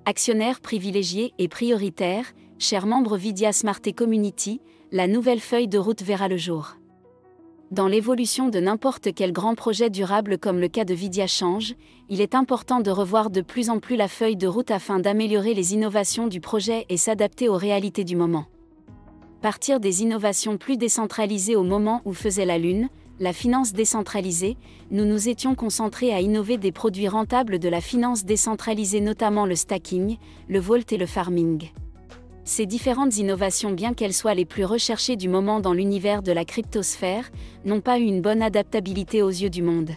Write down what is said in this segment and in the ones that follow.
Actionnaires privilégiés et prioritaires, chers membres Vydia Smart et Community, la nouvelle feuille de route verra le jour. Dans l'évolution de n'importe quel grand projet durable comme le cas de Vydia Change, il est important de revoir de plus en plus la feuille de route afin d'améliorer les innovations du projet et s'adapter aux réalités du moment. Partir des innovations plus décentralisées au moment où faisait la Lune, la finance décentralisée, nous nous étions concentrés à innover des produits rentables de la finance décentralisée, notamment le stacking, le vault et le farming. Ces différentes innovations, bien qu'elles soient les plus recherchées du moment dans l'univers de la cryptosphère, n'ont pas eu une bonne adaptabilité aux yeux du monde.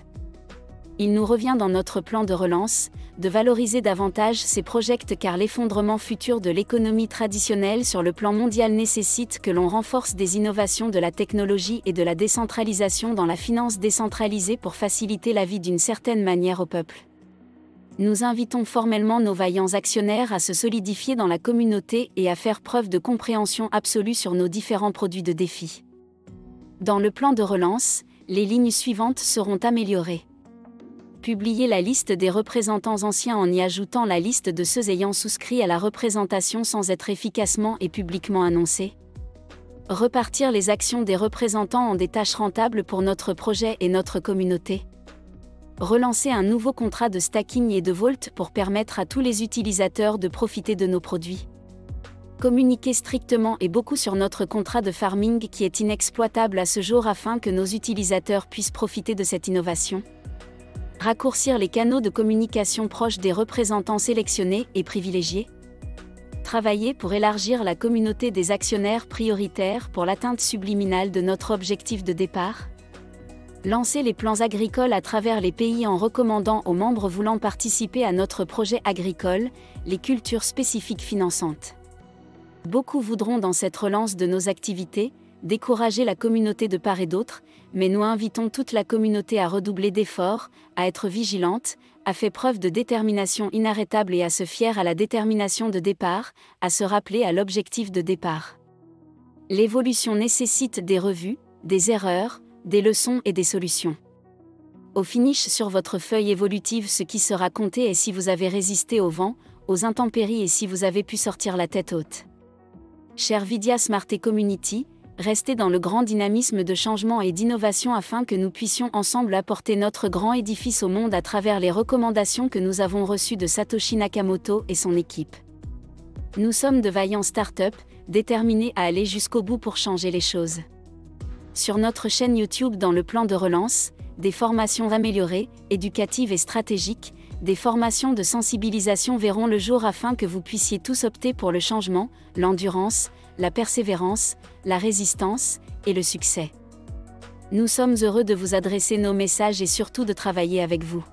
Il nous revient dans notre plan de relance, de valoriser davantage ces projets car l'effondrement futur de l'économie traditionnelle sur le plan mondial nécessite que l'on renforce des innovations de la technologie et de la décentralisation dans la finance décentralisée pour faciliter la vie d'une certaine manière au peuple. Nous invitons formellement nos vaillants actionnaires à se solidifier dans la communauté et à faire preuve de compréhension absolue sur nos différents produits de défi. Dans le plan de relance, les lignes suivantes seront améliorées. Publier la liste des représentants anciens en y ajoutant la liste de ceux ayant souscrit à la représentation sans être efficacement et publiquement annoncés. Repartir les actions des représentants en des tâches rentables pour notre projet et notre communauté. Relancer un nouveau contrat de stacking et de vault pour permettre à tous les utilisateurs de profiter de nos produits. Communiquer strictement et beaucoup sur notre contrat de farming qui est inexploitable à ce jour afin que nos utilisateurs puissent profiter de cette innovation. Raccourcir les canaux de communication proches des représentants sélectionnés et privilégiés. Travailler pour élargir la communauté des actionnaires prioritaires pour l'atteinte subliminale de notre objectif de départ. Lancer les plans agricoles à travers les pays en recommandant aux membres voulant participer à notre projet agricole, les cultures spécifiques finançantes. Beaucoup voudront dans cette relance de nos activités, décourager la communauté de part et d'autre, mais nous invitons toute la communauté à redoubler d'efforts, à être vigilante, à faire preuve de détermination inarrêtable et à se fier à la détermination de départ, à se rappeler à l'objectif de départ. L'évolution nécessite des revues, des erreurs, des leçons et des solutions. Au finish sur votre feuille évolutive, ce qui sera compté est si vous avez résisté au vent, aux intempéries et si vous avez pu sortir la tête haute. Cher Vydia Smart et Community, restez dans le grand dynamisme de changement et d'innovation afin que nous puissions ensemble apporter notre grand édifice au monde à travers les recommandations que nous avons reçues de Satoshi Nakamoto et son équipe. Nous sommes de vaillants startups, déterminés à aller jusqu'au bout pour changer les choses. Sur notre chaîne YouTube dans le plan de relance, des formations améliorées, éducatives et stratégiques, des formations de sensibilisation verront le jour afin que vous puissiez tous opter pour le changement, l'endurance, la persévérance, la résistance et le succès. Nous sommes heureux de vous adresser nos messages et surtout de travailler avec vous.